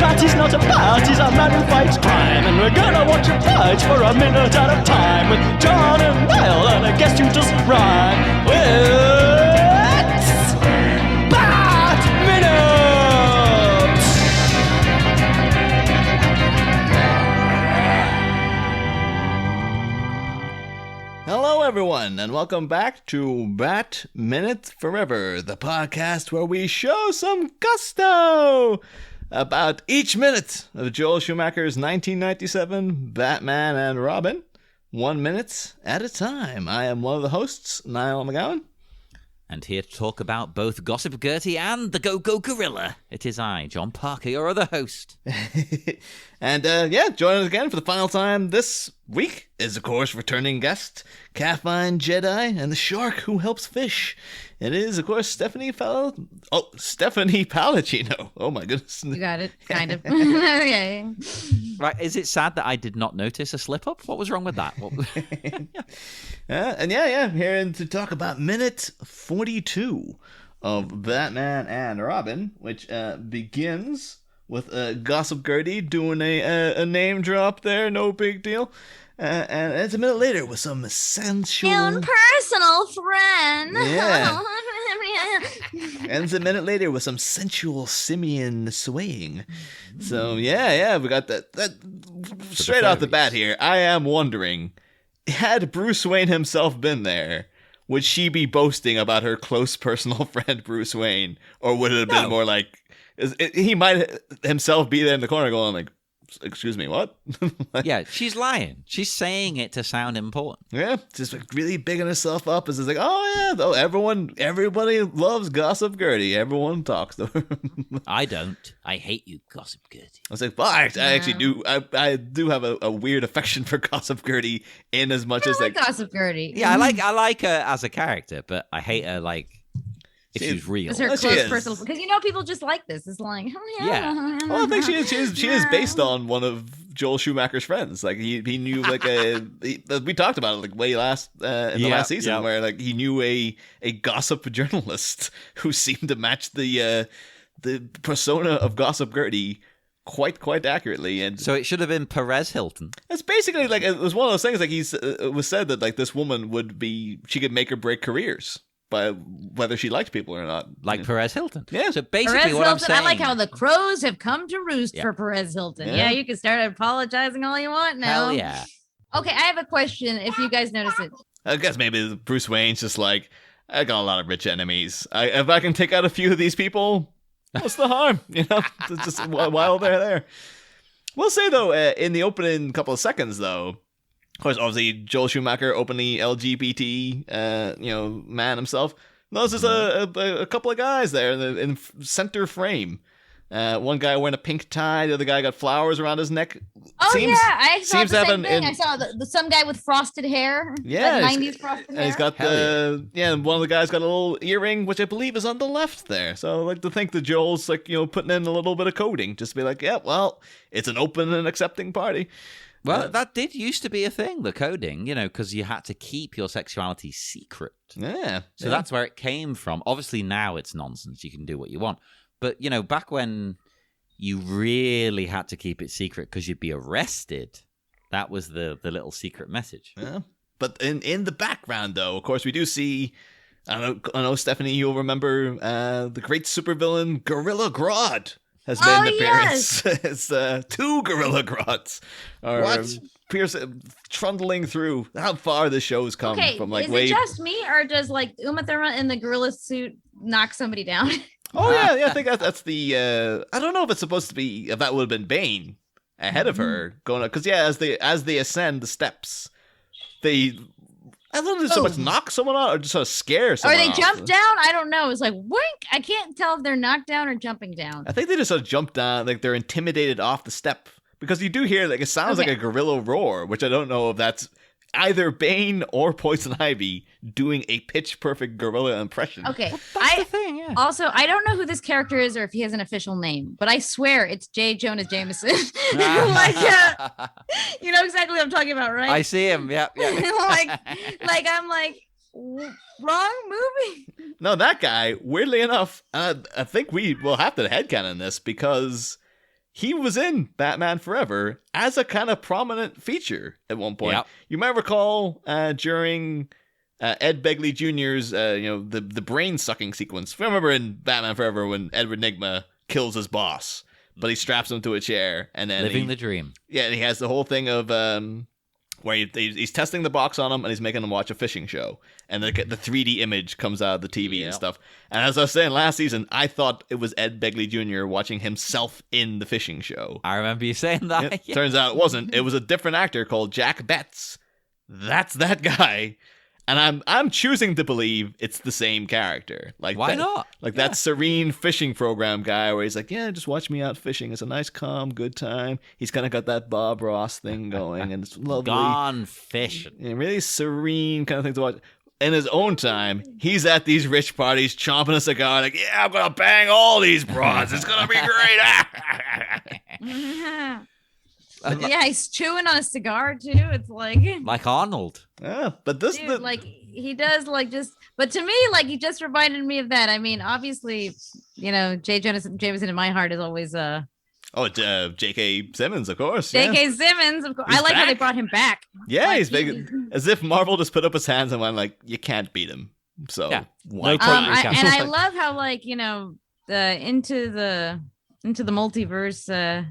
Party's not a party's a man who fights crime, and we're gonna watch him fight for a minute at a time with John and Niall and a guest who doesn't rhyme. It's Bat Minutes! Hello everyone, and welcome back to Bat Minutes Forever, the podcast where we show some gusto about each minute of Joel Schumacher's 1997 Batman and Robin, 1 minute at a time. I am one of the hosts, Niall McGowan. And here to talk about both Gossip Gertie and the Go-Go Gorilla, it is I, John Parker, your other host. And join us again for the final time this week is, of course, returning guest, Caffeine Jedi, and the shark who helps fish. It is, of course, Stephanie Palacino. Oh, my goodness. You got it, kind of. Okay. Right, is it sad that I did not notice a slip-up? What was wrong with that? Here to talk about minute 42 of Batman and Robin, which begins with Gossip Gertie doing a name drop there, no big deal. And it's a minute later with some sensual... Impersonal friend. Yeah. And it's a minute later with some sensual simian swaying. So, we got that straight off the bat here. I am wondering, had Bruce Wayne himself been there, would she be boasting about her close personal friend Bruce Wayne? Or would it have been more like, he might himself be there in the corner going like, excuse me, what? Yeah, she's lying. She's saying it to sound important. Yeah, just like really bigging herself up. It's like, everybody loves Gossip Gertie. Everyone talks to her. I don't. I hate you, Gossip Gertie. I was like, I actually do. I do have a weird affection for Gossip Gertie in as much as like Gossip Gertie. Yeah, I like her as a character, but I hate her like if she's real. It's her close personal, because people just like this. It's like, yeah. Well, I think she is based on one of Joel Schumacher's friends. Like he knew like we talked about it like way last in the last season where like he knew a gossip journalist who seemed to match the persona of Gossip Gertie quite accurately. And so it should have been Perez Hilton. It's basically like it was one of those things like it was said that like this woman she could make or break careers by whether she liked people or not. Like Perez Hilton. Yeah. So basically Perez what Hilton, I'm saying... I like how the crows have come to roost for Perez Hilton. Yeah, you can start apologizing all you want now. Hell yeah. Okay, I have a question if you guys notice it. I guess maybe Bruce Wayne's just like, I got a lot of rich enemies. If I can take out a few of these people, what's the harm? Just while they're there. We'll say, though, in the opening couple of seconds, though, of course, obviously, Joel Schumacher, openly LGBT, man himself. There's just a couple of guys there in center frame. One guy wearing a pink tie, the other guy got flowers around his neck. I saw the same thing. I saw some guy with frosted hair. Yeah, like 90s frosted hair. And he's got one of the guys got a little earring, which I believe is on the left there. So I like to think that Joel's like, putting in a little bit of coding, just to be like, yeah, well, it's an open and accepting party. Well, that did used to be a thing, the coding, because you had to keep your sexuality secret. Yeah. So that's where it came from. Obviously, now it's nonsense. You can do what you want. But, back when you really had to keep it secret because you'd be arrested, that was the little secret message. Yeah. But in the background, though, of course, we do see... I know, Stephanie, you'll remember the great supervillain Gorilla Grodd has made an appearance. Yes. It's 2 Gorilla Grods are trundling through. How far the show's come from like is it just me, or does like Uma Thurman in the gorilla suit knock somebody down? Oh yeah, I think that's the. I don't know if it's supposed to be if that would have been Bane ahead of her going up, because as they ascend the steps, I don't know if so much knock someone out or just sort of scare someone. Or they jump down? I don't know. It's like wink. I can't tell if they're knocked down or jumping down. I think they just sort of jump down, like they're intimidated off the step, because you do hear like it sounds like a gorilla roar, which I don't know if that's either Bane or Poison Ivy doing a pitch-perfect gorilla impression. Okay, That's the thing, yeah. Also, I don't know who this character is or if he has an official name, but I swear it's J. Jonah Jameson. You know exactly what I'm talking about, right? I see him. Yeah. I'm like, wrong movie. No, that guy, weirdly enough, I think we will have to headcanon this because he was in Batman Forever as a kind of prominent feature at one point. Yep. You might recall during Ed Begley Jr.'s, the brain sucking sequence. Remember in Batman Forever when Edward Nygma kills his boss, but he straps him to a chair and then Living the dream. Yeah, he has the whole thing of where he's testing the box on him and he's making him watch a fishing show. And the 3D image comes out of the TV and stuff. And as I was saying last season, I thought it was Ed Begley Jr. watching himself in the fishing show. I remember you saying that. Yeah. Turns out it wasn't. It was a different actor called Jack Betts. That's that guy. And I'm choosing to believe it's the same character. Like why not? Like that serene fishing program guy where he's like, yeah, just watch me out fishing. It's a nice, calm, good time. He's kind of got that Bob Ross thing going, and it's lovely. Gone fishing. And really serene kind of thing to watch. In his own time, he's at these rich parties chomping a cigar like, yeah, I'm going to bang all these broads. It's going to be great. Yeah, he's chewing on a cigar too. It's like Arnold. Yeah, but this dude, he does but to me, he just reminded me of that. I mean, obviously, J. Jonah Jameson in my heart is always J.K. Simmons, of course. J.K. Simmons, of course. I like how they brought him back. Yeah, he's big, as if Marvel just put up his hands and went like, you can't beat him. So why? I love how into the multiverse.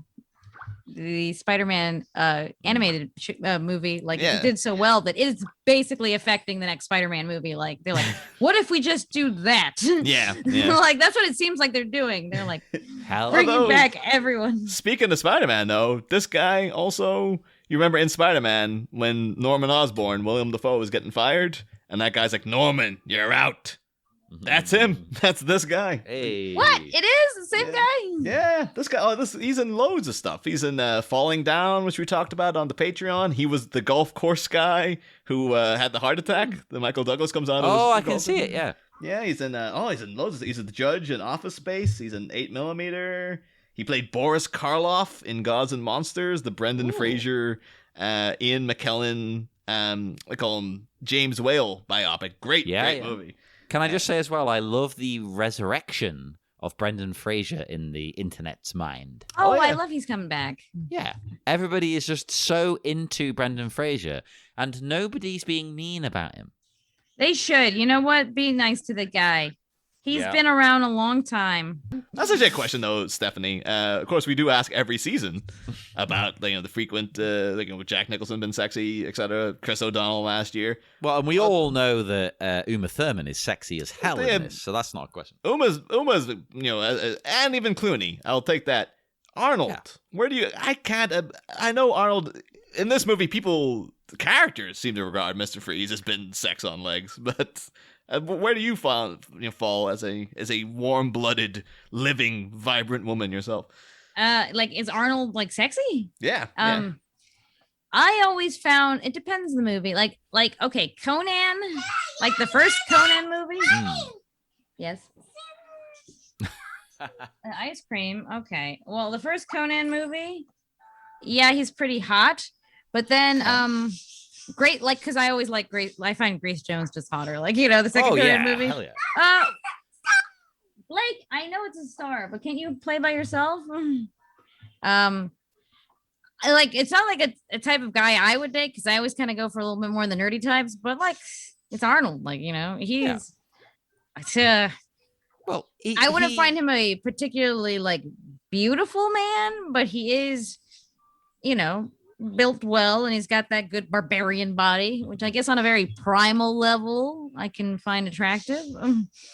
The Spider-Man animated movie, it did so well that it's basically affecting the next Spider-Man movie. Like they're like, what if we just do that? Yeah. That's what it seems like they're doing. They're like, bringing back everyone. Speaking of Spider-Man, though, this guy also, you remember in Spider-Man when Norman Osborn, William Dafoe, was getting fired, and that guy's like, Norman, you're out. That's him. That's this guy. Hey. What? It is the same guy? Yeah, this guy. He's in loads of stuff. He's in Falling Down, which we talked about on the Patreon. He was the golf course guy who had the heart attack. The Michael Douglas comes out. I can see it. Yeah. Yeah, he's in. He's in loads. He's the judge in Office Space. He's in 8mm. He played Boris Karloff in Gods and Monsters. The Brendan Fraser, Ian McKellen. I call him James Whale biopic. Great movie. Can I just say as well, I love the resurrection of Brendan Fraser in the internet's mind. Oh, yeah. I love he's coming back. Yeah. Everybody is just so into Brendan Fraser, and nobody's being mean about him. They should. You know what? Be nice to the guy. He's been around a long time. That's a great question, though, Stephanie. Of course, we do ask every season about the frequent, Jack Nicholson been sexy, etc. Chris O'Donnell last year. Well, and we all know that Uma Thurman is sexy as hell in this, so that's not a question. Uma's, and even Clooney. I'll take that. Arnold, where do you? I can't. I know Arnold in this movie. The characters seem to regard Mr. Freeze as been sex on legs, but. Where do you fall as a warm-blooded, living, vibrant woman yourself? Is Arnold sexy? Yeah. I always found it depends on the movie. Okay, Conan, the first Conan movie. Yes. Ice cream. Okay. Well, the first Conan movie. Yeah, he's pretty hot, but then great, because I always like Grace. I find Grace Jones just hotter. The second Conan movie. Hell yeah. Blake, I know it's a star, but can't you play by yourself? It's not like a type of guy I would date because I always kind of go for a little bit more of the nerdy types. But it's Arnold. He's. Well, I wouldn't find him a particularly beautiful man, but he is, built well, and he's got that good barbarian body, which I guess on a very primal level I can find attractive.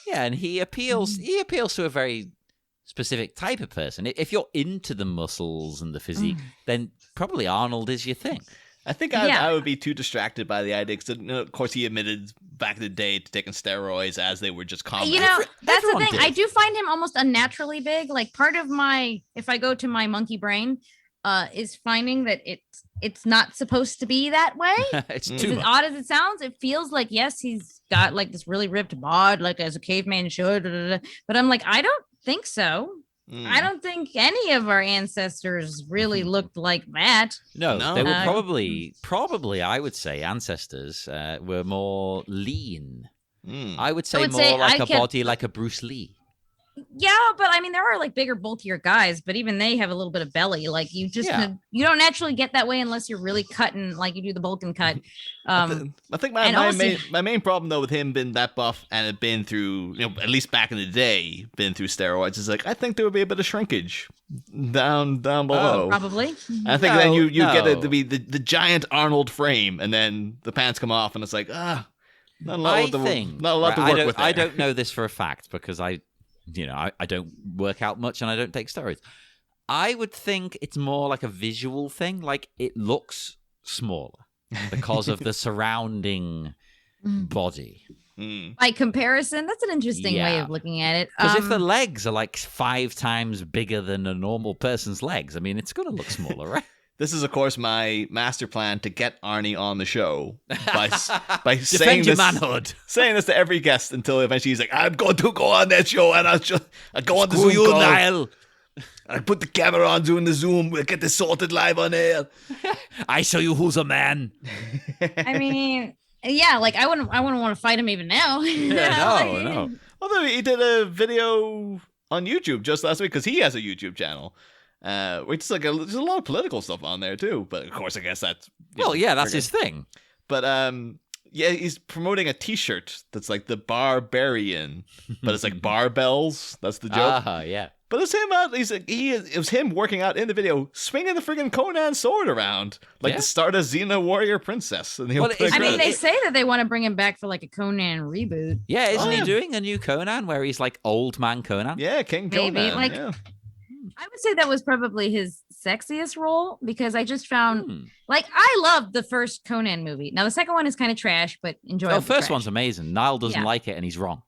Yeah, and he appeals to a very specific type of person. If you're into the muscles and the physique, then probably Arnold is your thing. I think I would be too distracted by the idea because, of course, he admitted back in the day to taking steroids as they were just common. That's the thing. I do find him almost unnaturally big. Part of if I go to my monkey brain, is finding that it's not supposed to be that way. It's As too much. odd as it sounds, it feels like, yes, he's got like this really ripped bod, like as a caveman should, but I'm like, I don't think so. I don't think any of our ancestors really looked like that. No, No. they were probably, I would say, ancestors were more lean. I would say more like a body like a Bruce Lee. Yeah, but I mean, there are like bigger, bulkier guys, but even they have a little bit of belly. Like you just, you don't naturally get that way unless you're really cutting, like you do the bulk and cut. I think my main problem though with him being that buff and it been through, at least back in the day, been through steroids is like I think there would be a bit of shrinkage down below. Probably. I think then you get it to be the giant Arnold frame, and then the pants come off, and it's like not a lot to work with. I don't know this for a fact because I don't work out much and I don't take steroids. I would think it's more like a visual thing. Like it looks smaller because of the surrounding body. By comparison, that's an interesting way of looking at it. Because if the legs are like 5 times bigger than a normal person's legs, I mean, it's going to look smaller, right? This is, of course, my master plan to get Arnie on the show by saying your manhood. Saying this to every guest until eventually he's like, I'm going to go on that show and I'll go on the Screw Zoom you, call. Niall. I put the camera on doing the Zoom. We'll get this sorted live on air. I show you who's a man. I mean, yeah, like I wouldn't want to fight him even now. No. Although he did a video on YouTube just last week because he has a YouTube channel. Which is like there's a lot of political stuff on there too, but of course I guess that's that's his thing. But he's promoting a T-shirt that's like the Barbarian, but it's like barbells. That's the joke. Yeah. But it's him out. It was him working out in the video, swinging the friggin' Conan sword around like the Stardust Xena warrior princess. And they say that they want to bring him back for like a Conan reboot. Yeah, isn't he doing a new Conan where he's like old man Conan? Yeah, King Conan. Maybe I would say that was probably his sexiest role because I just found I love the first Conan movie. Now the second one is kind of trash, but enjoyable. The first one's amazing. Niall doesn't like it and he's wrong.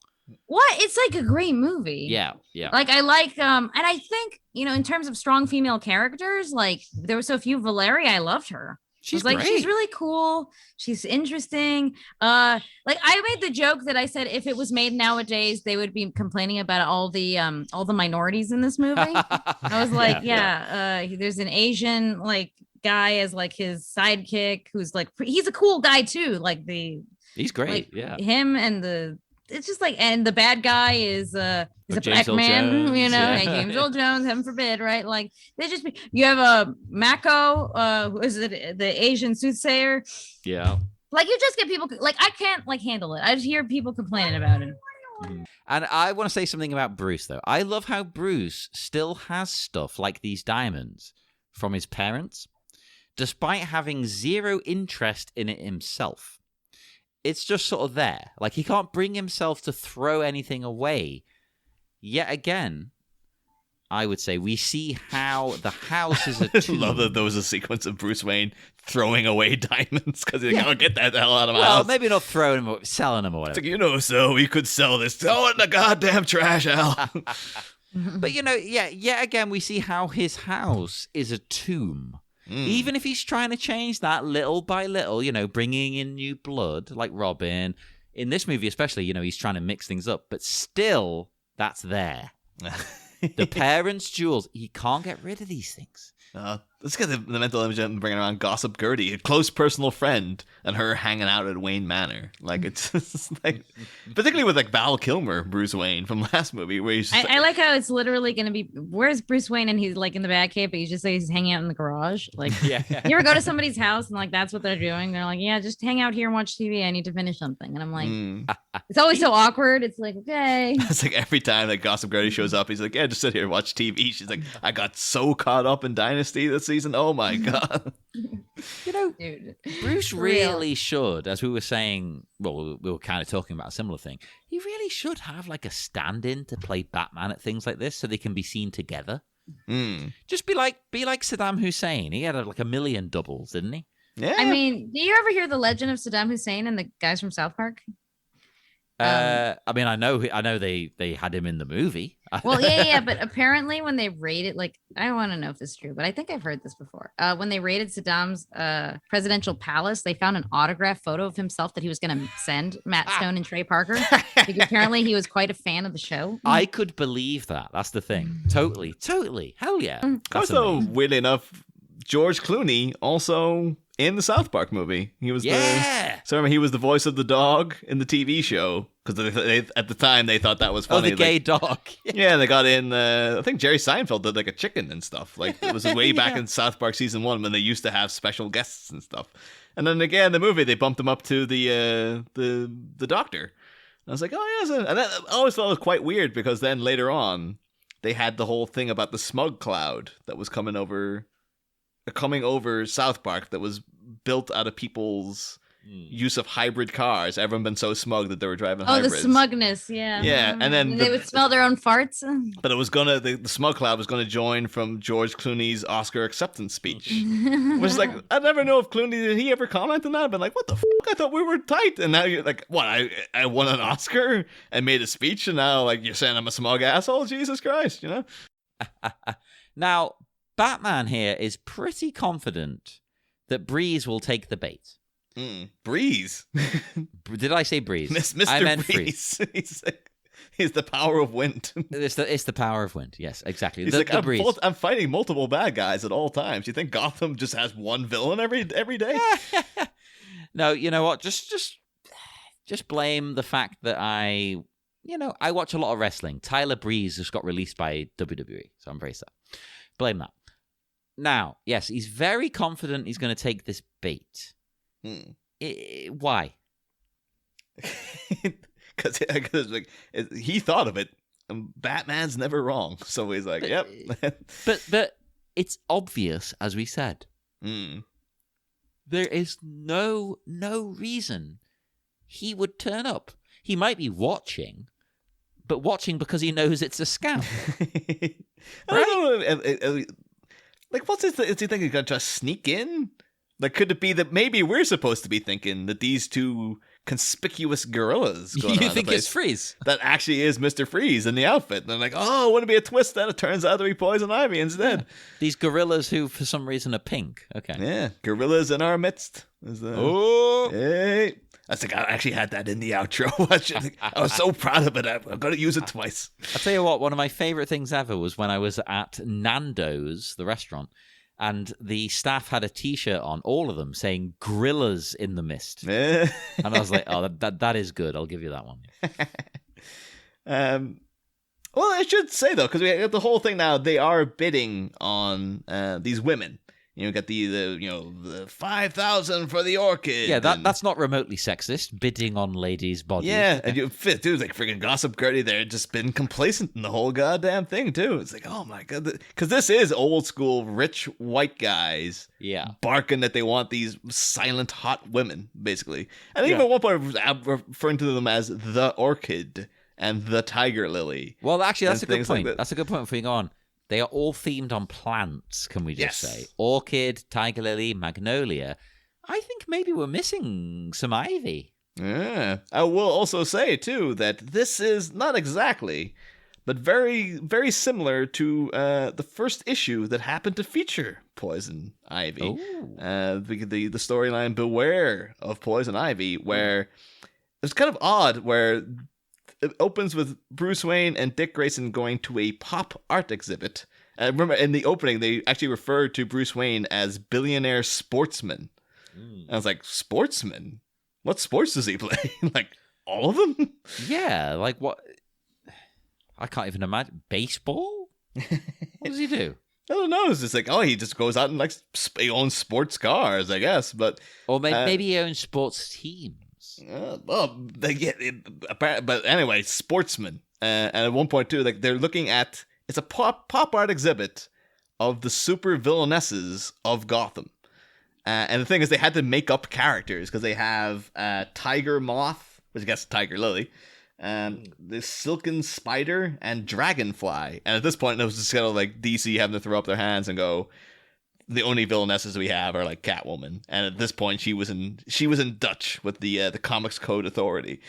What? It's like a great movie. Yeah. Like I like and I think, in terms of strong female characters, like there were so few. Valeria, I loved her. She's like, she's really cool. She's interesting. Like I made the joke that I said if it was made nowadays, they would be complaining about all the minorities in this movie. I was like, there's an Asian like guy as like his sidekick who's like he's a cool guy too. Like he's great. Him and it's just like, and the bad guy is a black man, Jones, James Earl Jones, heaven forbid, right? Like you have a Mako, who is it, the Asian soothsayer? Yeah. Like you just get people like I can't like handle it. I just hear people complaining about it. And I want to say something about Bruce though. I love how Bruce still has stuff like these diamonds from his parents, despite having zero interest in it himself. It's just sort of there. Like, he can't bring himself to throw anything away. Yet again, I would say we see how the house is a tomb. I love that there was a sequence of Bruce Wayne throwing away diamonds because he can't get that the hell out of my house. Well, maybe not throwing them, selling them or whatever. It's like, so we could sell this. Throw it in the goddamn trash, Al. But, yet again, we see how his house is a tomb. Even if he's trying to change that little by little, bringing in new blood, like Robin. In this movie especially, he's trying to mix things up. But still, that's there. The parents' jewels. He can't get rid of these things. Let's get the mental image and bringing around Gossip Gertie, a close personal friend, and her hanging out at Wayne Manor. Like, it's like, particularly with like Val Kilmer, Bruce Wayne from last movie, where he's. I like how it's literally going to be. Where's Bruce Wayne? And he's like in the Batcave, but he's just like he's hanging out in the garage. Like, you ever go to somebody's house and like that's what they're doing? They're like, yeah, just hang out here and watch TV. I need to finish something, and I'm like, it's always so awkward. It's like, okay. It's like every time that Gossip Gertie shows up, he's like, yeah, just sit here and watch TV. She's like, I got so caught up in Dynasty this season. Oh my god. Dude, Bruce really should, as we were saying, well, we were kind of talking about a similar thing. He really should have like a stand-in to play Batman at things like this so they can be seen together. Just be like Saddam Hussein. He had like a million doubles, didn't he? Yeah. I mean, do you ever hear the legend of Saddam Hussein and the guys from South Park? I mean, I know they had him in the movie. Well, yeah, but apparently when they raided, like, I want to know if this is true, but I think I've heard this before. When they raided Saddam's presidential palace, they found an autographed photo of himself that he was going to send Matt Stone and Trey Parker. Because apparently he was quite a fan of the show. I could believe that. That's the thing. Totally. Hell yeah. Also, weirdly enough, George Clooney also in the South Park movie. He was remember he was the voice of the dog in the TV show because at the time they thought that was funny. Oh, the gay dog. Yeah, they got in. I think Jerry Seinfeld did like a chicken and stuff. Like it was way back in South Park season 1 when they used to have special guests and stuff. And then again, in the movie they bumped him up to the doctor. And I was like, oh yeah, and I always thought it was quite weird because then later on they had the whole thing about the smog cloud that was coming over South Park that was built out of people's use of hybrid cars. Everyone been so smug that they were driving hybrids. Oh, the smugness, yeah. Yeah, and then they would smell their own farts. But it was the smug cloud was gonna join from George Clooney's Oscar acceptance speech. Which is like, I never know if Clooney, did he ever comment on that? But like, what the fuck? I thought we were tight. And now you're like, what? I won an Oscar and made a speech and now like you're saying I'm a smug asshole? Jesus Christ, you know? Now, Batman here is pretty confident that Breeze will take the bait. Breeze? Did I say Breeze? Mr. I meant Breeze. He's the power of wind. It's the power of wind. Yes, exactly. He's like, I'm fighting multiple bad guys at all times. You think Gotham just has one villain every day? No, you know what? Just blame the fact that I watch a lot of wrestling. Tyler Breeze just got released by WWE, so I'm very sad. Blame that. Now, yes, he's very confident he's going to take this bait. Why? Because like, he thought of it. And Batman's never wrong, so he's like, "Yep." but it's obvious, as we said. There is no reason he would turn up. He might be watching, but watching because he knows it's a scam. I don't know. Like, what's this? Is he thinking he's gonna just sneak in? Like, could it be that maybe we're supposed to be thinking that these two conspicuous gorillas going you think it's Freeze? That actually is Mr. Freeze in the outfit. And they're like, oh, wouldn't it be a twist that it turns out to be Poison Ivy instead? Yeah. These gorillas who, for some reason, are pink. Okay. Yeah, gorillas in our midst. Hey. I think I actually had that in the outro. I was so proud of it. I'm going to use it twice. I'll tell you what, one of my favorite things ever was when I was at Nando's, the restaurant, and the staff had a T-shirt on, all of them, saying "Gorillas in the Mist," and I was like, "Oh, that is good. I'll give you that one." Well, I should say though, because we got the whole thing now. They are bidding on these women. You know, got the 5,000 for the orchid. Yeah, that's not remotely sexist. Bidding on ladies' bodies. Yeah, and dude, like freaking Gossip Gertie there, just been complacent in the whole goddamn thing too. It's like, oh my god, because this is old school rich white guys. Yeah, barking that they want these silent hot women, basically. And even at one point, referring to them as the orchid and the tiger lily. Well, actually, that's a good point. Like that's a good point before you go on. They are all themed on plants, can we just say? Orchid, tiger lily, magnolia. I think maybe we're missing some ivy. Yeah. I will also say, too, that this is not exactly, but very, very similar to the first issue that happened to feature Poison Ivy. The storyline Beware of Poison Ivy, where it's kind of odd, where it opens with Bruce Wayne and Dick Grayson going to a pop art exhibit. I remember in the opening, they actually referred to Bruce Wayne as billionaire sportsman. I was like, sportsman? What sports does he play? Like, all of them? Yeah, like what? I can't even imagine. Baseball? What does he do? I don't know. It's just like, he just goes out and he owns sports cars, I guess. But or maybe he owns sports teams. But anyway, sportsman. And at one point too, like they're looking at it's a pop art exhibit of the super villainesses of Gotham. And the thing is, they had to make up characters because they have Tiger Moth, which I guess is Tiger Lily, the Silken Spider, and Dragonfly. And at this point, it was just kind of like DC having to throw up their hands and go, the only villainesses we have are like Catwoman, and at this point she was in Dutch with the Comics Code Authority,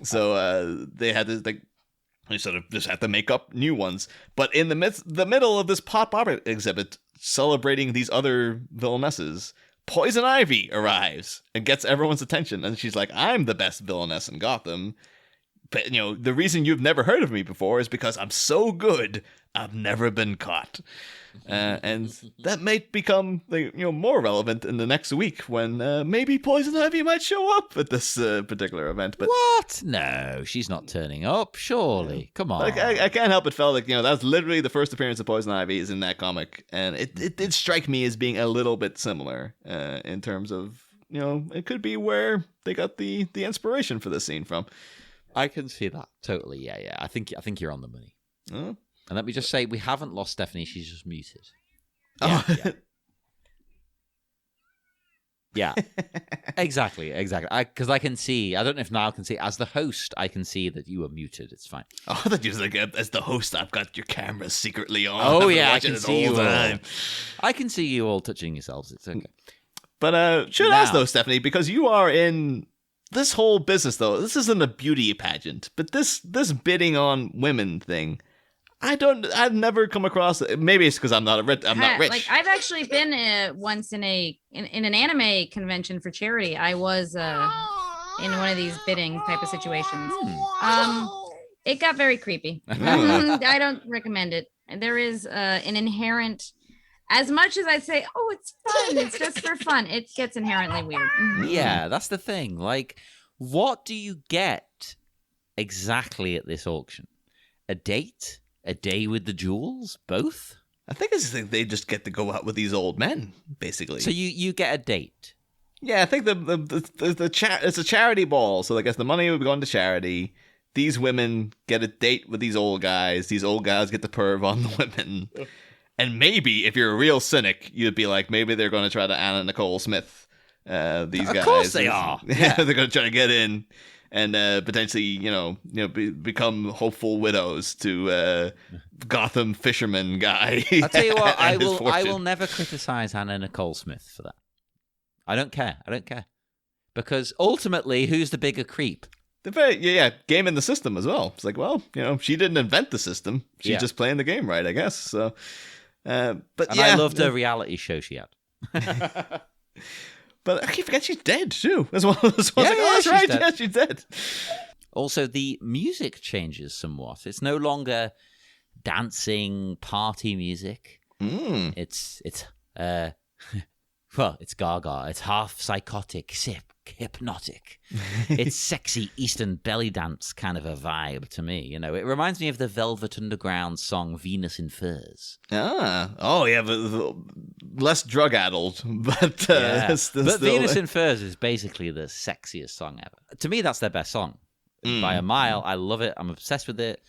so they had to they sort of just have to make up new ones. But in the middle of this pop art exhibit celebrating these other villainesses, Poison Ivy arrives and gets everyone's attention, and she's like, "I'm the best villainess in Gotham. But, the reason you've never heard of me before is because I'm so good, I've never been caught." And that might become more relevant in the next week when maybe Poison Ivy might show up at this particular event. But what? No, she's not turning up. Surely, come on. I can't help but felt like that's literally the first appearance of Poison Ivy is in that comic, and it did strike me as being a little bit similar in terms of it could be where they got the inspiration for this scene from. I can see that totally. Yeah. I think you're on the money. Oh. And let me just say, we haven't lost Stephanie. She's just muted. Yeah. Exactly. Because I can see. I don't know if Niall can see. As the host, I can see that you are muted. It's fine. Oh, I thought you was like, as the host, I've got your camera secretly on. Oh yeah, I can see you all. I can see you all touching yourselves. It's okay. But should ask though, Stephanie, because you are in this whole business though. This isn't a beauty pageant, but this bidding on women thing. I've never come across it. Maybe it's because I'm not rich. Like I've actually been once in an anime convention for charity. I was in one of these bidding type of situations. It got very creepy. I don't recommend it. There is an inherent, as much as I say, oh, it's fun, it's just for fun, it gets inherently weird. Yeah, that's the thing. Like, what do you get exactly at this auction? A date? A day with the jewels? Both? I think they just get to go out with these old men, basically. So you get a date? Yeah, I think it's a charity ball. So I guess the money would be going to charity. These women get a date with these old guys. These old guys get the perv on the women. And maybe, if you're a real cynic, you'd be like, maybe they're going to try to Anna Nicole Smith. These guys. Of course they are. Yeah, they're going to try to get in. And potentially, become hopeful widows to Gotham fisherman guy. I'll tell you what, I will never criticize Anna Nicole Smith for that. I don't care. Because ultimately, who's the bigger creep? Game in the system as well. It's like, well, she didn't invent the system. She's just playing the game right, I guess. So, I loved her reality show she had. But I keep forgetting she's dead too. That's one of those ones. That's right. Dead. Yeah, she's dead. Also, the music changes somewhat. It's no longer dancing party music. It's it's gaga. It's half psychotic, hypnotic. It's sexy Eastern belly dance kind of a vibe to me. It reminds me of the Velvet Underground song "Venus in Furs." But less drug addled, but but Venus in Furs is basically the sexiest song ever. To me, that's their best song by a mile. I love it. I'm obsessed with it,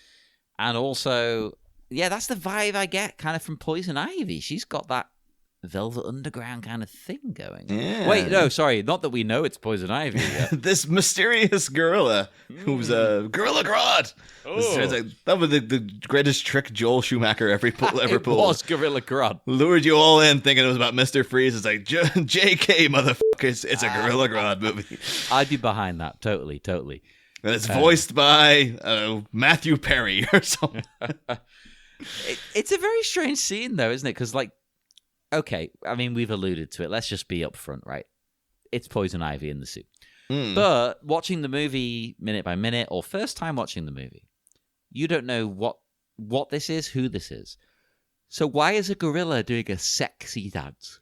and also, that's the vibe I get kind of from Poison Ivy. She's got that Velvet Underground kind of thing going. Yeah. Wait, no, sorry, not that we know it's Poison Ivy yet. This mysterious gorilla who's a Gorilla Grodd. That was the greatest trick Joel Schumacher ever pulled. It was Gorilla Grodd. Lured you all in thinking it was about Mr. Freeze. It's like, JK, motherfuckers, it's a Gorilla Grodd movie. I'd be behind that, totally. And it's voiced by Matthew Perry or something. It's a very strange scene, though, isn't it? Because, okay, I mean, we've alluded to it. Let's just be upfront, right? It's Poison Ivy in the suit. But watching the movie minute by minute, or first time watching the movie, you don't know what this is, who this is. So why is a gorilla doing a sexy dance?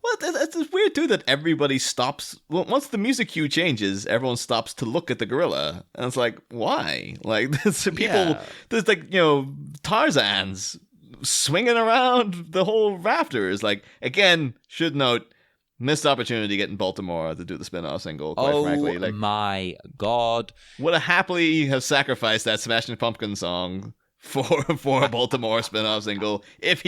Well, it's weird, too, that everybody stops. Well, once the music cue changes, everyone stops to look at the gorilla. And it's like, why? There's people, there's Tarzans swinging around the whole rafters. Again, should note, missed opportunity getting Baltimore to do the spin-off single, quite frankly. My God. Would have happily have sacrificed that Smashing Pumpkins song for a Baltimore spin-off single. If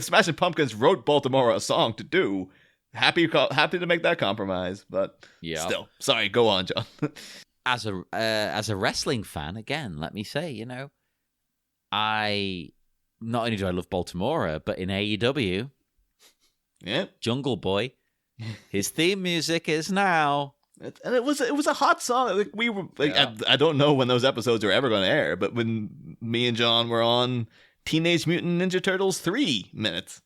Smashing Pumpkins wrote Baltimore a song to do, happy to make that compromise. But still, sorry, go on, John. As a wrestling fan, again, let me say, not only do I love Baltimore, but in AEW, Yep. Jungle Boy. His theme music is now. And it was a hot song. Like we were, like, Yeah. I don't know when those episodes are ever going to air, but when me and John were on Teenage Mutant Ninja Turtles 3 minutes,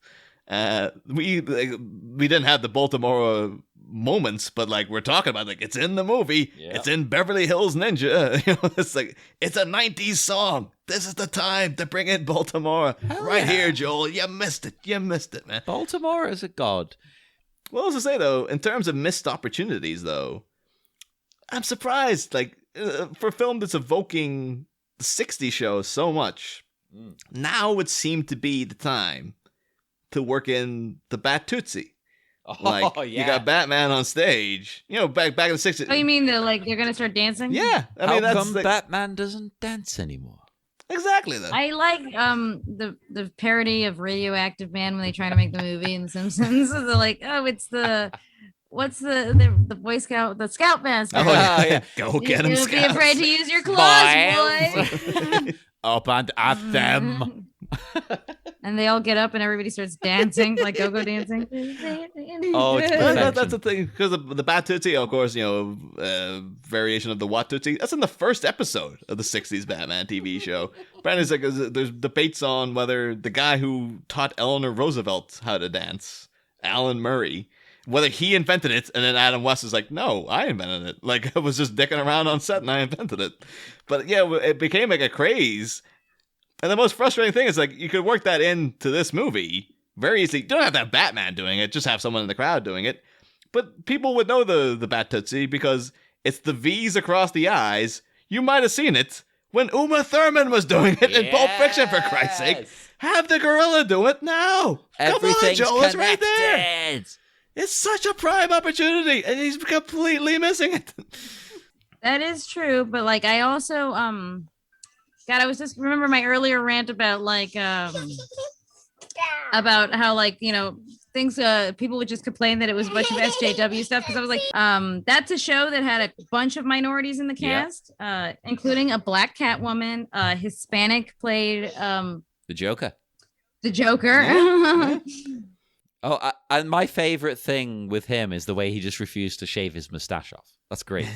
we didn't have the Baltimore moments, but like we're talking about, like, it's in the movie. Yeah. It's in Beverly Hills Ninja. You know, it's like it's a 90s song. This is the time to bring in Baltimore. Hell Right yeah. here, Joel. You missed it, man. Baltimore is a god. Well, as I say, though, in terms of missed opportunities, though, I'm surprised, like, for a film that's evoking the 60s show so much, now would seem to be the time to work in the Bat Tootsie. Like, you got Batman on stage, you know, back in the 60s. Oh, you mean they're gonna start dancing? Yeah. I How mean, that's come like, Batman doesn't dance anymore? exactly that. I like the parody of Radioactive Man when they try to make the movie in The Simpsons. They're like, oh, it's what's the Boy Scout, the Scout Master. Oh, yeah. Go get him, Don't be Scouts. afraid to use your claws, boy. Up and at them. And they all get up and everybody starts dancing, like go-go dancing. Oh, it's That's the thing, because the Bat Tootsie, of course, you know, variation of the Wat Tootsie, that's in the first episode of the 60s Batman TV show. Apparently, it's like, there's debates on whether the guy who taught Eleanor Roosevelt how to dance, Alan Murray, whether he invented it, and then Adam West is like, no, I invented it. Like, I was just dicking around on set and I invented it. But yeah, it became like a craze. And the most frustrating thing is, like, you could work that into this movie very easily. You don't have to have Batman doing it, just have someone in the crowd doing it. But people would know the Bat Tootsie because it's the V's across the eyes. You might have seen it when Uma Thurman was doing it in Pulp Fiction, for Christ's sake. Have the gorilla do it now. Everything's Come on, Joel, it's right connected. there. It's such a prime opportunity, and he's completely missing it. That is true, but like I also God, I was just remember my earlier rant about like about how, like, you know, things people would just complain that it was a bunch of SJW stuff, because I was like, that's a show that had a bunch of minorities in the cast, including a black Catwoman, Hispanic played The Joker. the Joker. Yeah. Oh, and my favorite thing with him is the way he just refused to shave his mustache off. That's great.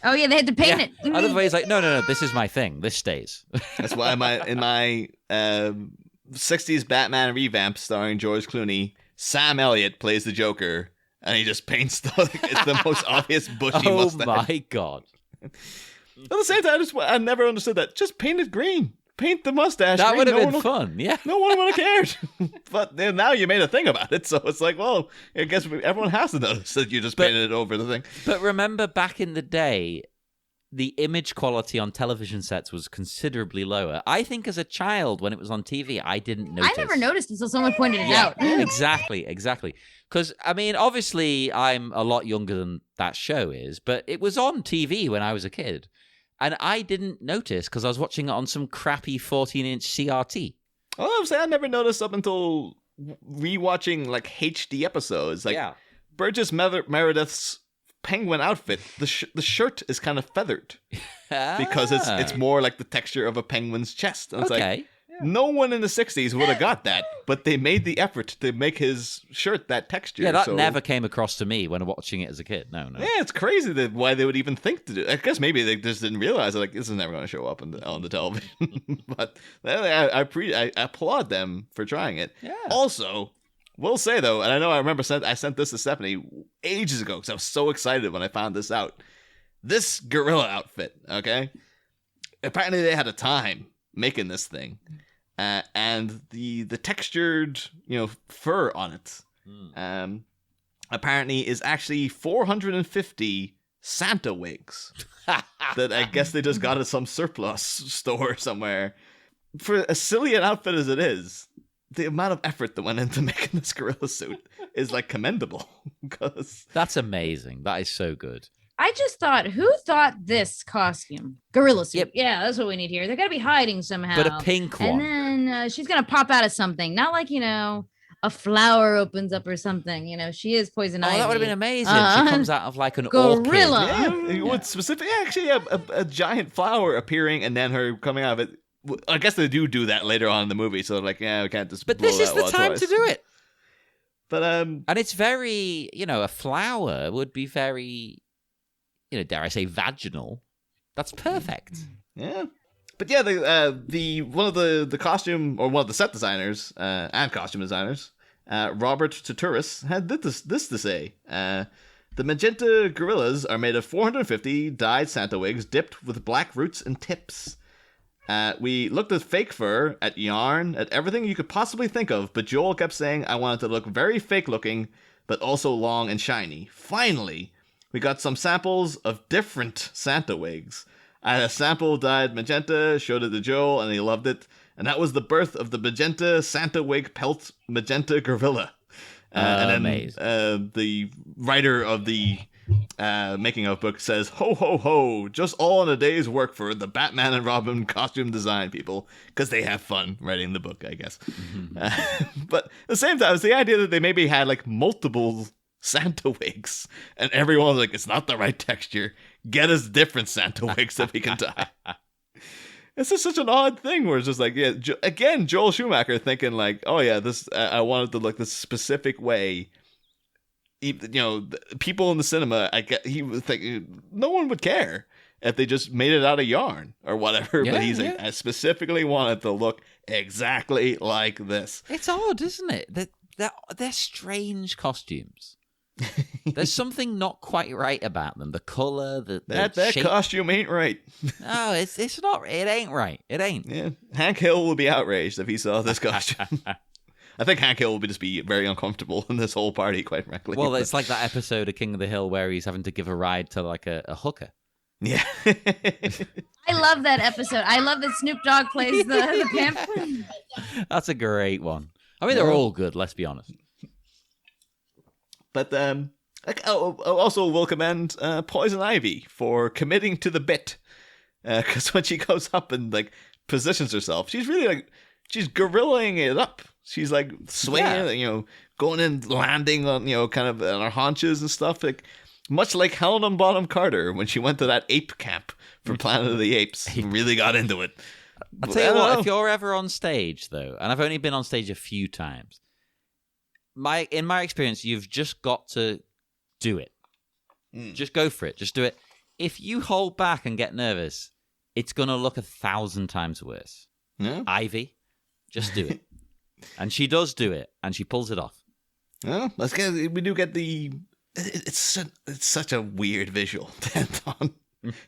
Oh yeah, they had to paint Yeah. it. I love the way he's like, no, this is my thing. This stays. That's why in my 60s Batman revamp starring George Clooney, Sam Elliott plays the Joker, and he just paints it's the most obvious bushy Oh mustache. my god. At the same time, I never understood that. Just paint it green. Paint the mustache. That green. would have No been one fun. Yeah. No one would have cared. But then now you made a thing about it, so it's like, well, I guess everyone has to notice that you just painted it over the thing. But remember, back in the day, the image quality on television sets was considerably lower. I think as a child, when it was on TV, I didn't notice. I never noticed until someone pointed it out. Exactly. Because, I mean, obviously, I'm a lot younger than that show is, but it was on TV when I was a kid. And I didn't notice because I was watching it on some crappy 14-inch CRT. Well, I'm saying I never noticed up until rewatching like HD episodes. Like Burgess Meredith's penguin outfit, the shirt is kind of feathered because it's more like the texture of a penguin's chest. And it's like, no one in the 60s would have got that, but they made the effort to make his shirt that texture. Yeah, that never came across to me when watching it as a kid. No. Yeah, it's crazy that why they would even think to do it. I guess maybe they just didn't realize, like, this is never going to show up on the television. But I applaud them for trying it. Yeah. Also, will say, though, and I know I remember I sent this to Stephanie ages ago because I was so excited when I found this out. This gorilla outfit, okay? Apparently they had a time making this thing. And the textured, fur on it, apparently is actually 450 Santa wigs that I guess they just got at some surplus store somewhere. For as silly an outfit as it is, the amount of effort that went into making this gorilla suit is like commendable. Because that's amazing. That is so good. I just thought, who thought this costume? Gorilla suit. Yep. Yeah, that's what we need here. They're going to be hiding somehow. But a pink one. And then she's going to pop out of something. Not like, a flower opens up or something. She is poison ivy. Oh, that would have been amazing. She comes out of like an gorilla. Orchid. Yeah, would specifically, actually, a giant flower appearing and then her coming out of it. I guess they do that later on in the movie. So, like, we can't just. But this is the time to do it. But and it's very, a flower would be very, dare I say, vaginal. That's perfect. Yeah. But yeah, the one of the costume, or one of the set designers and costume designers, Robert Tuturis, had this to say. The magenta gorillas are made of 450 dyed Santa wigs dipped with black roots and tips. We looked at fake fur, at yarn, at everything you could possibly think of, but Joel kept saying I wanted to look very fake looking, but also long and shiny. Finally, we got some samples of different Santa wigs. I had a sample dyed magenta, showed it to Joel, and he loved it. And that was the birth of the magenta Santa wig pelt magenta gorilla. And then the writer of the making of book says, ho, ho, ho, just all in a day's work for the Batman and Robin costume design people, because they have fun writing the book, I guess. But at the same time, it's the idea that they maybe had like multiple Santa wigs, and everyone was like, it's not the right texture. Get us different Santa wigs that we can dye. It's just such an odd thing where it's just like, yeah, again, Joel Schumacher thinking like, oh yeah, this I wanted to look this specific way. People in the cinema, he was thinking no one would care if they just made it out of yarn or whatever. Yeah, but he's like, I specifically wanted to look exactly like this. It's odd, isn't it? They're strange costumes. There's something not quite right about them. The color, that shape. Costume ain't right. No, it's not. It ain't right. It ain't. Yeah, Hank Hill will be outraged if he saw this costume. I think Hank Hill will just be very uncomfortable in this whole party, quite frankly. Well, it's like that episode of King of the Hill where he's having to give a ride to like a hooker. Yeah. I love that episode. I love that Snoop Dogg plays the pimp. That's a great one. I mean, they're all good, let's be honest. But I also will commend Poison Ivy for committing to the bit, because when she goes up and like positions herself, she's really like she's gorillaing it up. She's like swinging, going and landing on kind of on her haunches and stuff, like much like Helena Bonham Carter when she went to that ape camp for Planet of the Apes and really got into it. I'll tell you what, if you're ever on stage though, and I've only been on stage a few times. In my experience, you've just got to do it. Just go for it. Just do it. If you hold back and get nervous, it's going to look 1,000 times worse. Yeah. Ivy, just do it. And she does do it, and she pulls it off. Well, we do get the... It's such a weird visual, Anton.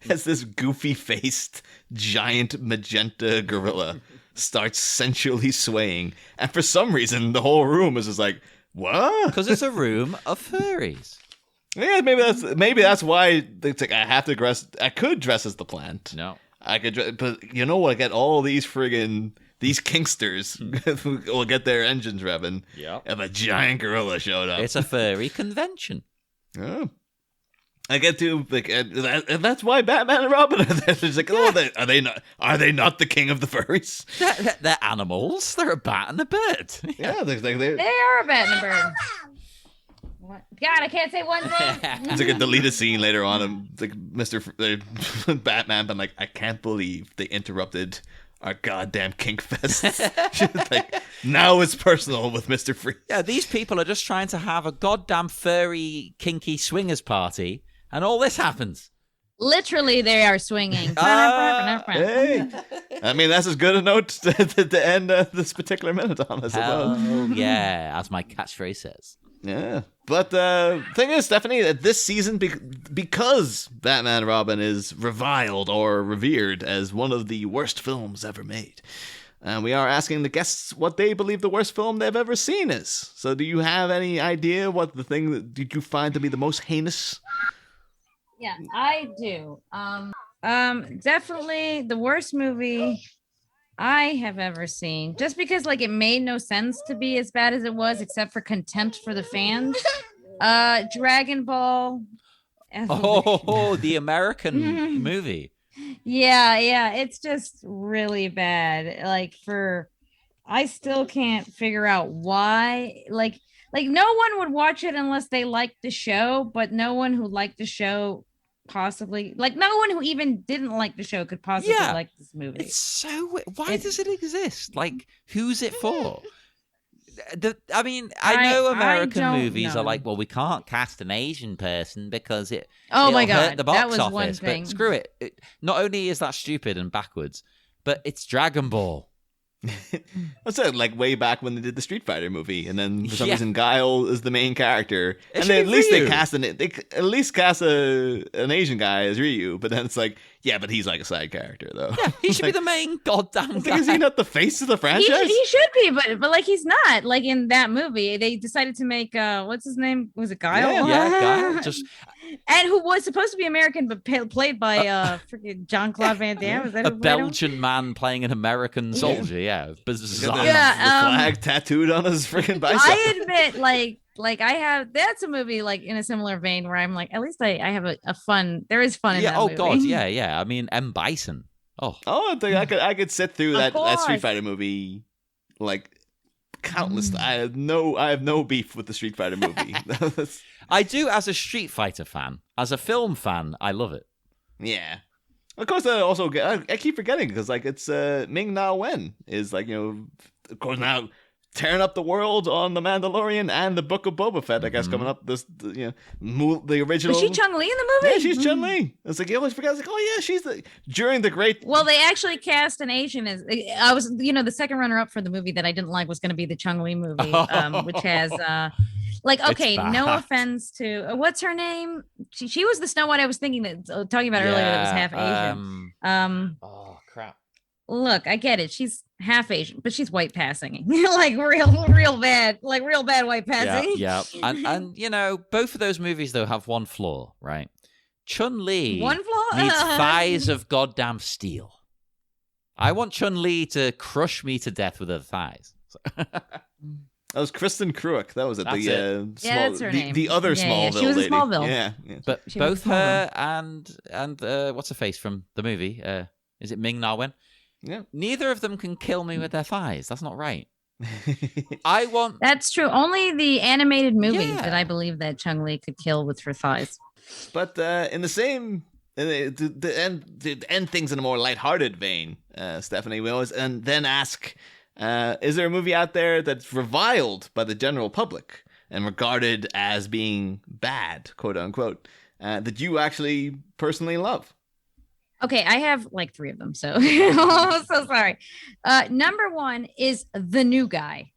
As this goofy-faced, giant magenta gorilla starts sensually swaying. And for some reason, the whole room is just like, what? Because it's a room of furries. Yeah, maybe that's why it's like I have to dress. I could dress as the plant. No, I could, but you know what? I get all these kinksters will get their engines revving. Yeah, if a giant gorilla showed up. It's a furry convention. Oh. I get to like, and that's why Batman and Robin are there. It's like, are they not the king of the furries? They're animals. They're a bat and a bird. Yeah, they are a bat and a bird. What? God, I can't say one thing. It's like a deleted scene later on, and like Batman, but like, I can't believe they interrupted our goddamn kink fest. Like, now it's personal with Mr. Freeze. Yeah, these people are just trying to have a goddamn furry, kinky swingers party, and all this happens. Literally, they are swinging. Hey. I mean, that's as good a note to end this particular minute on, I suppose. Oh, yeah, as my catchphrase says. Yeah. But thing is, Stephanie, that this season, because Batman and Robin is reviled or revered as one of the worst films ever made, we are asking the guests what they believe the worst film they've ever seen is. So do you have any idea what the thing that did you find to be the most heinous? Yeah, I do. Definitely the worst movie I have ever seen, just because like it made no sense to be as bad as it was, except for contempt for the fans. Dragon Ball. Oh, the American movie. Yeah, it's just really bad. Like I still can't figure out why. Like no one would watch it unless they liked the show, but no one who liked the show possibly, like no one who even didn't like the show could possibly like this movie. It's so weird. Why does it exist? Like, who's it for? I know American don't movies know. are like, well, we can't cast an Asian person because Oh my it'll hurt God, the box that was office. one thing. But screw it. Not only is that stupid and backwards, but it's Dragon Ball. That's it, like way back when they did the Street Fighter movie, and then for some Yeah. reason Guile is the main character, It and should they, be at least they Ryu. cast an Asian guy as Ryu, but then it's like, yeah, but he's like a side character though. Yeah, he should be the main goddamn Like, guy. is he not the face of the franchise? He should be, but like he's not. Like in that movie, they decided to make what's his name? Was it Guile? Yeah, Guile. Just and who was supposed to be American, but played by freaking Jean-Claude Van Damme. Is that a who played him? Belgian man playing an American soldier. Yeah, bizarre. The Yeah, flag tattooed on his freaking bicep. I admit, like I have. That's a movie like in a similar vein where I'm like, at least I have a fun. There is fun in that Yeah. Oh movie. God. Yeah. I mean, M. Bison. Oh. I think I could sit through Of that Street course. Fighter movie like countless. I have no beef with the Street Fighter movie. I do as a Street Fighter fan. As a film fan, I love it. Yeah. Of course, I keep forgetting because like it's Ming Na Wen is like, you know, of course now tearing up the world on the Mandalorian and the Book of Boba Fett. I guess coming up this, you know, the original. Was she Chun-Li in the movie? Yeah, she's Chun Li. It's like you always forget. It's like, oh yeah, she's during the great. Well, they actually cast an Asian as I was, the second runner-up for the movie that I didn't like was going to be the Chun-Li movie, which has okay, no bad. offense to what's her name? She was the Snow White I was thinking that talking about earlier that was half Asian. Oh crap. Look, I get it. She's half Asian, but she's white passing. Like real bad, white passing. Yeah. And you know, both of those movies though have one flaw, right? Chun-Li One flaw needs thighs of goddamn steel. I want Chun-Li to crush me to death with her thighs. That was Kristen Cruick. That was it. That's that's her name. The other Yeah, Smallville she was in lady. Smallville. Yeah. But She was both her and what's her face from the movie? Is it Ming Na Wen? Yeah. Neither of them can kill me with their thighs. That's not right. I want. That's true. Only the animated movie Yeah. that I believe that Chung-Li could kill with her thighs. But in the same, to end things in a more lighthearted vein, Stephanie, we always and then ask, is there a movie out there that's reviled by the general public and regarded as being bad, quote unquote, that you actually personally love? Okay, I have like 3 of them, so I'm so sorry. Number 1 is The New Guy.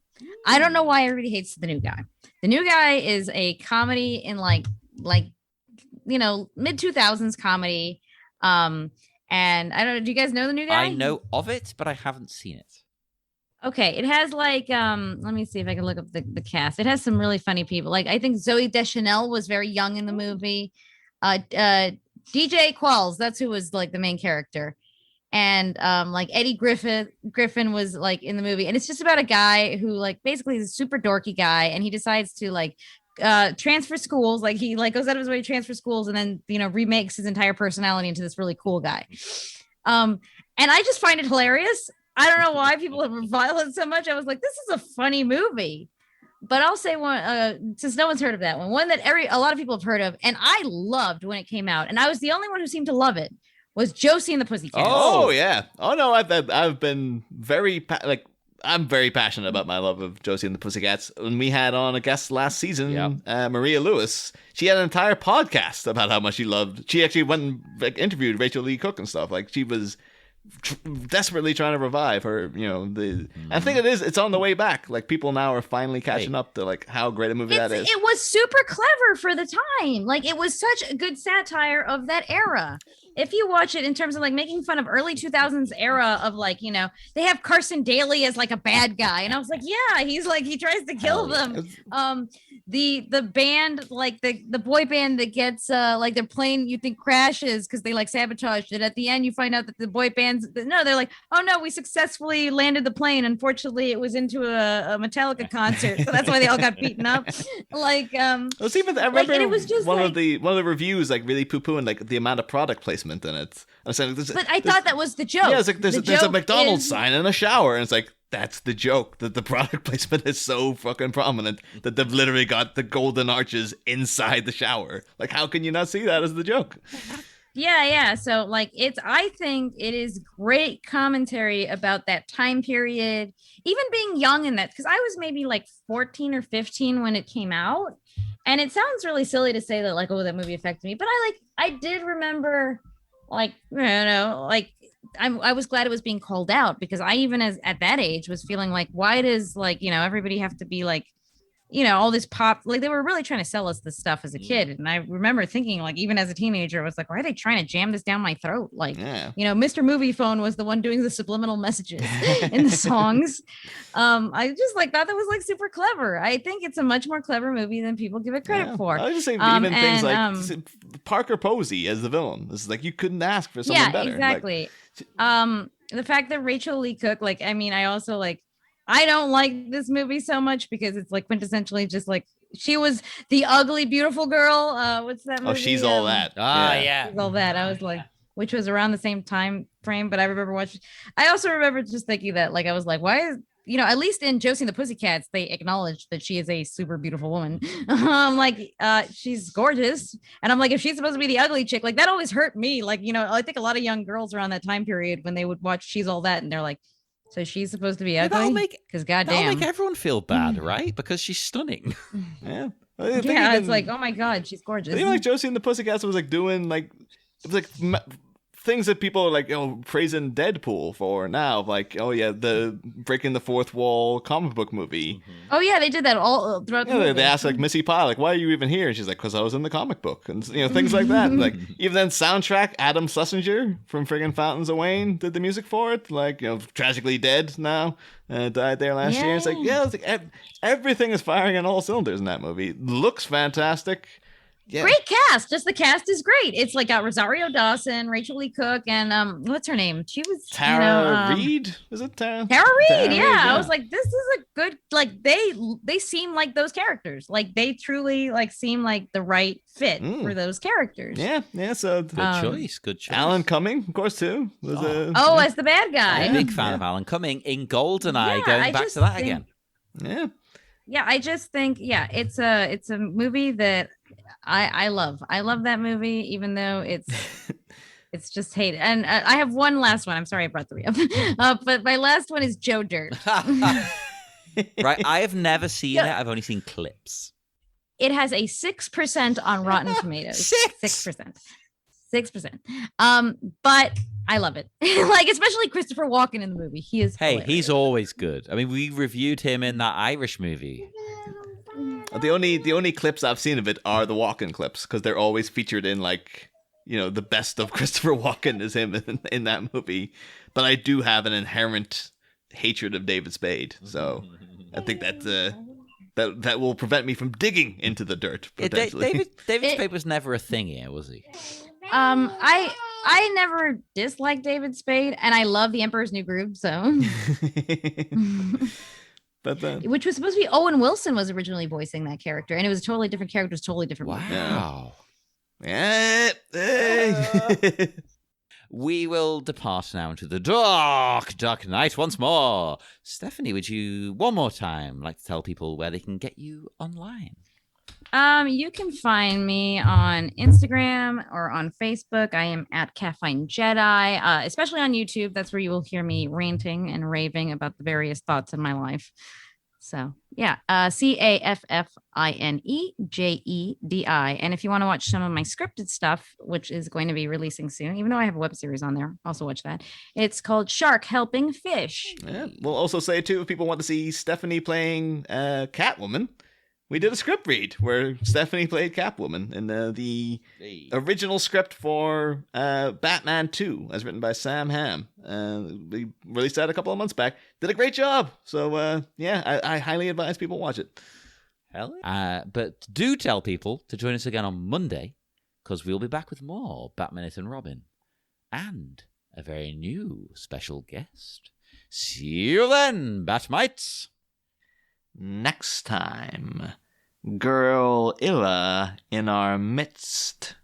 I don't know why everybody hates The New Guy. The New Guy is a comedy in like mid 2000s comedy. And I don't know. Do you guys know The New Guy? I know of it, but I haven't seen it. Okay, it has like let me see if I can look up the cast. It has some really funny people. Like I think Zoe Deschanel was very young in the movie. DJ Qualls, that's who was like the main character. And like Eddie Griffin was like in the movie. And it's just about a guy who like basically is a super dorky guy, and he decides to like transfer schools. Like he like goes out of his way to transfer schools, and then remakes his entire personality into this really cool guy. And I just find it hilarious. I don't know why people have reviled it so much. I was like, this is a funny movie. But I'll say one, since no one's heard of that one that a lot of people have heard of, and I loved when it came out, and I was the only one who seemed to love it, was Josie and the Pussycats. Oh yeah. Oh no, I've been I'm very passionate about my love of Josie and the Pussycats. When we had on a guest last season, Maria Lewis, she had an entire podcast about how much she loved. She actually went and interviewed Rachel Lee Cook and stuff. Like she was desperately trying to revive her. I think it's on the way back. Like people now are finally catching up to like how great a movie that is. It was super clever for the time. Like it was such a good satire of that era. If you watch it in terms of like making fun of early 2000s era of like, they have Carson Daly as like a bad guy. And I was like, yeah, he's like, he tries to kill them. The band, like the boy band that gets like their plane, you think crashes because they like sabotaged it. At the end, you find out that the boy band's, no, they're like, oh no, we successfully landed the plane. Unfortunately, it was into a Metallica concert. So that's why they all got beaten up. Like, I remember it was just one of the reviews like really poo-pooing like the amount of product placement in it. I'm saying, but I thought that was the joke. Yeah, it's like there's a McDonald's sign in a shower, and it's like that's the joke, that the product placement is so fucking prominent that they've literally got the golden arches inside the shower. Like, how can you not see that as the joke? Yeah. So like I think it is great commentary about that time period, even being young in that, because I was maybe like 14 or 15 when it came out. And it sounds really silly to say that like, oh, that movie affected me, but I did remember like, like I was glad it was being called out, because I even at that age was feeling like, why does like, everybody have to be like, all this pop, like they were really trying to sell us this stuff as a kid. And I remember thinking like, even as a teenager, I was like, why are they trying to jam this down my throat? Like, Mr. Movie Phone was the one doing the subliminal messages in the songs. I just like thought that was like super clever. I think it's a much more clever movie than people give it credit for. I was just saying, even things like Parker Posey as the villain. This is like, you couldn't ask for someone better. Exactly. Like, the fact that Rachel Lee Cook, like, I mean, I also like, I don't like this movie so much because it's like quintessentially just like she was the ugly, beautiful girl. What's that movie? Oh, She's All That. Yeah. She's All That. I was like, which was around the same time frame, but I remember watching. I also remember just thinking that, like, I was like, why is, at least in Josie and the Pussycats, they acknowledged that she is a super beautiful woman. She's gorgeous. And I'm like, if she's supposed to be the ugly chick, like that always hurt me. Like, I think a lot of young girls around that time period when they would watch She's All That and they're like, so she's supposed to be ugly? Because goddamn. That'll make everyone feel bad, right? Because she's stunning. Yeah. It's like, oh my God, she's gorgeous. Even like Josie and the Pussycats was like doing like, it was like things that people are like, praising Deadpool for now. Like, the breaking the fourth wall comic book movie. Mm-hmm. Oh yeah, they did that all throughout the movie. They asked like Missy Pyle, like, why are you even here? And she's like, because I was in the comic book. And things like that. And, like, even then soundtrack, Adam Schlesinger from friggin' Fountains of Wayne did the music for it. Like, tragically dead now. Died there last year. It's like, everything is firing on all cylinders in that movie. Looks fantastic. Yeah. Great cast. Just the cast is great. It's like got Rosario Dawson, Rachel Lee Cook, and what's her name? She was Tara Reid. Is it Tara? Tara Reid. Yeah. I was like, this is a good. Like they seem like those characters. Like they truly like seem like the right fit for those characters. Yeah. So good choice. Alan Cumming, of course, too. As the bad guy. I'm a big fan of Alan Cumming in GoldenEye. Going back to that again. Yeah. Yeah. I just think it's a movie that. I love that movie, even though it's just hated. And I have one last one. I'm sorry I brought three up, but my last one is Joe Dirt. Right, I have never seen it. I've only seen clips. It has a 6% on Rotten Tomatoes. 6%. But I love it. Like especially Christopher Walken in the movie. He is. Hey, hilarious. He's always good. I mean, we reviewed him in that Irish movie. The only clips I've seen of it are the Walken clips, because they're always featured in like, the best of Christopher Walken is him in that movie. But I do have an inherent hatred of David Spade, so I think that will prevent me from digging into the dirt. Potentially. David Spade was never a thing here, was he? I never disliked David Spade, and I love The Emperor's New Groove, so. Which was supposed to be Owen Wilson was originally voicing that character, and it was a totally different character, it was totally different. Wow. Yeah. We will depart now into the dark night once more. Stephanie, would you one more time like to tell people where they can get you online? You can find me on Instagram or on Facebook. I am at Caffeine Jedi, especially on YouTube. That's where you will hear me ranting and raving about the various thoughts in my life. So yeah, CAFFINEJEDI. And if you want to watch some of my scripted stuff, which is going to be releasing soon, even though I have a web series on there, also watch that. It's called Shark Helping Fish. Yeah, we'll also say too, if people want to see Stephanie playing Catwoman, we did a script read where Stephanie played Catwoman in the original script for Batman 2, as written by Sam Hamm. We released that a couple of months back. Did a great job. So, I highly advise people watch it. But do tell people to join us again on Monday, because we'll be back with more Batman and Robin and a very new special guest. See you then, Batmites! Next time, girl Illa in our midst.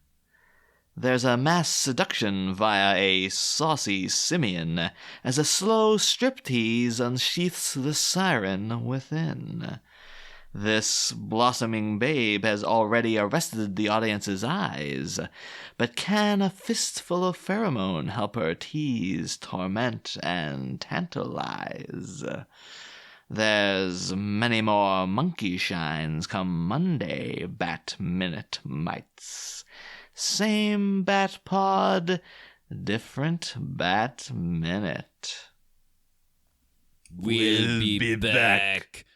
There's a mass seduction via a saucy simian as a slow striptease unsheaths the siren within. This blossoming babe has already arrested the audience's eyes, but can a fistful of pheromone help her tease, torment, and tantalize? There's many more monkey shines come Monday, Bat Minute Mites. Same Bat Pod, different Bat Minute. We'll be back.